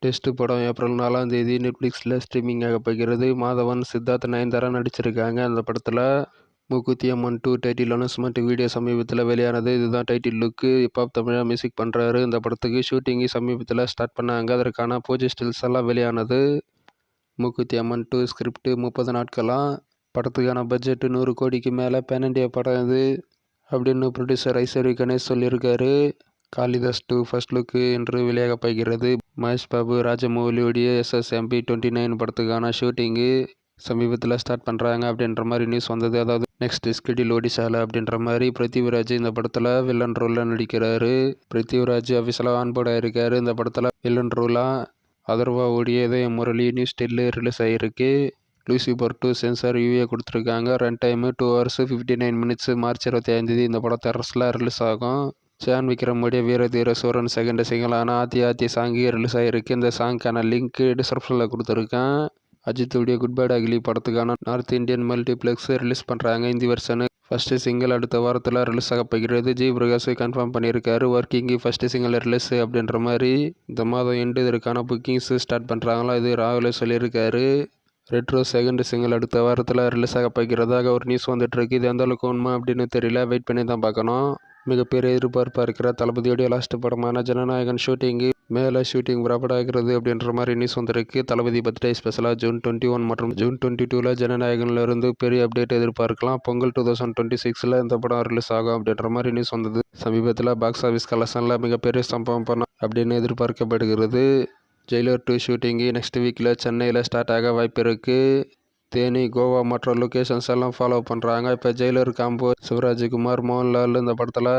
Test படம் April 4ஆம் தேதி நெட்ஃப்ளிக்ஸில் ஸ்ட்ரீமிங் ஆக போகிறது. மாதவன், சித்தார்த், நயன்தாரா நடிச்சிருக்காங்க. அந்த படத்தில் Mookuthi Amman 2 title announcement video சமீபத்தில் வெளியானது. இதுதான் டைட்டில் லுக்கு. ஹிப்ஹாப் தமிழா மியூசிக் பண்ணுறாரு. இந்த படத்துக்கு ஷூட்டிங்கு சமீபத்தில் ஸ்டார்ட் பண்ணாங்க. அதற்கான பூஜை ஸ்டில்ஸ் எல்லாம் வெளியானது. மூக்குத்தி அம்மன் 2 ஸ்கிரிப்ட் 30 நாட்களாம். படத்துக்கான பட்ஜெட் 100 கோடிக்கு மேலே. பேன் இண்டியா படம் இது அப்படின்னு ப்ரொடியூசர் ஐஸ்வரி கணேஷ் சொல்லியிருக்காரு. காளிதாஸ் 2 ஃபர்ஸ்ட் லுக் இன்று வெளியாக போகிறது. மகேஷ் பாபு, ராஜமௌலியுடைய SSMP 29 படத்துக்கான ஷூட்டிங்கு சமீபத்தில் ஸ்டார்ட் பண்ணுறாங்க அப்படின்ற மாதிரி நியூஸ் வந்தது. அதாவது நெக்ஸ்ட் ஸ்கெடியூல் ஒடிசால அப்படின்ற மாதிரி. பிருத்திவிராஜ் இந்த படத்தில் வில்லன் ரோலில் நடிக்கிறாரு. பிருத்திவிராஜ் அஃபிஷியலாக ஆன்போர்ட் ஆயிருக்காரு. இந்த படத்தில் வில்லன் ரோலாக அதர்வாவுடைய Idhayam Murali new still release ஆகிருக்கு. லூசிபர் 2 சென்சார் யூஏ கொடுத்துருக்காங்க. Run time 2 hours 59 minutes. March 25ஆம் தேதி இந்த படம் தெரஸில் ரிலீஸ் ஆகும். ஜான் விக்ரமுடைய வீர தீர சூரன் செகண்ட் சிங்கிளான ஆத்தி ஆத்தி சாங்கு ரிலீஸ் ஆகிருக்கு. இந்த சாங்க்கான லிங்க் டிஸ்கிரிப்ஷனில் கொடுத்துருக்கேன். அஜித்துடைய குட் பேட் அக்லி படத்துக்கான நார்த் இந்தியன் மல்டிப்ளெக்ஸ் ரிலீஸ் பண்ணுறாங்க. இந்தி வெர்ஷனு ஃபர்ஸ்ட் சிங்கிள் அடுத்த வாரத்தில் ரிலீஸ் ஆக போகிறது. ஜி பிரகாஷ் கன்ஃபார்ம் பண்ணியிருக்காரு. ஒர்க்கிங்கு ஃபர்ஸ்ட் சிங்கிள் ரிலீஸ் அப்படின்ற மாதிரி. இந்த மாதம் எண்டு இதற்கான புக்கிங்ஸ் ஸ்டார்ட் பண்ணுறாங்களா, இது ராகுலே சொல்லியிருக்காரு. ரெட்ரோ செகண்ட் சிங்கிள் அடுத்த வாரத்தில் ரிலீஸ் ஆக போகிறதாக ஒரு நியூஸ் வந்துட்டுருக்கு. இது எந்த அளவுக்கு உண்மை அப்படின்னு தெரியல. வெயிட் பண்ணி தான் பார்க்கணும். மிகப்பெரிய எதிர்பார்ப்பாக இருக்கிற தளபதியோடைய லாஸ்ட் படமான ஜனநாயகன் ஷூட்டிங்கு மேலே ஷூட்டிங் ப்ராப்பர்ட் ஆகிறது அப்படின்ற மாதிரி நியூஸ் வந்திருக்கு. தளபதி பர்த்டே ஸ்பெஷலாக June 21 மற்றும் June 22ல் ஜனநாயகன்லேருந்து பெரிய அப்டேட் எதிர்பார்க்கலாம். பொங்கல் 2026ல் இந்த படம் ரிலீஸ் ஆகும் அப்படின்ற மாதிரி நியூஸ் வந்தது. சமீபத்தில் பாக்ஸ் ஆஃபீஸ் கலெக்ஷனில் மிகப்பெரிய சம்பவம் பண்ண அப்படின்னு எதிர்பார்க்கப்படுகிறது. ஜெயிலர் 2 ஷூட்டிங்கு நெக்ஸ்ட் வீக்கில் சென்னையில் ஸ்டார்ட் ஆக வாய்ப்பு இருக்குது. தேனி, கோவா மற்ற லொக்கேஷன்ஸ் எல்லாம் ஃபாலோ பண்ணுறாங்க. இப்போ ஜெயிலர் காம்போ சிவராஜ்குமார், மோகன்லால் இந்த படத்தில்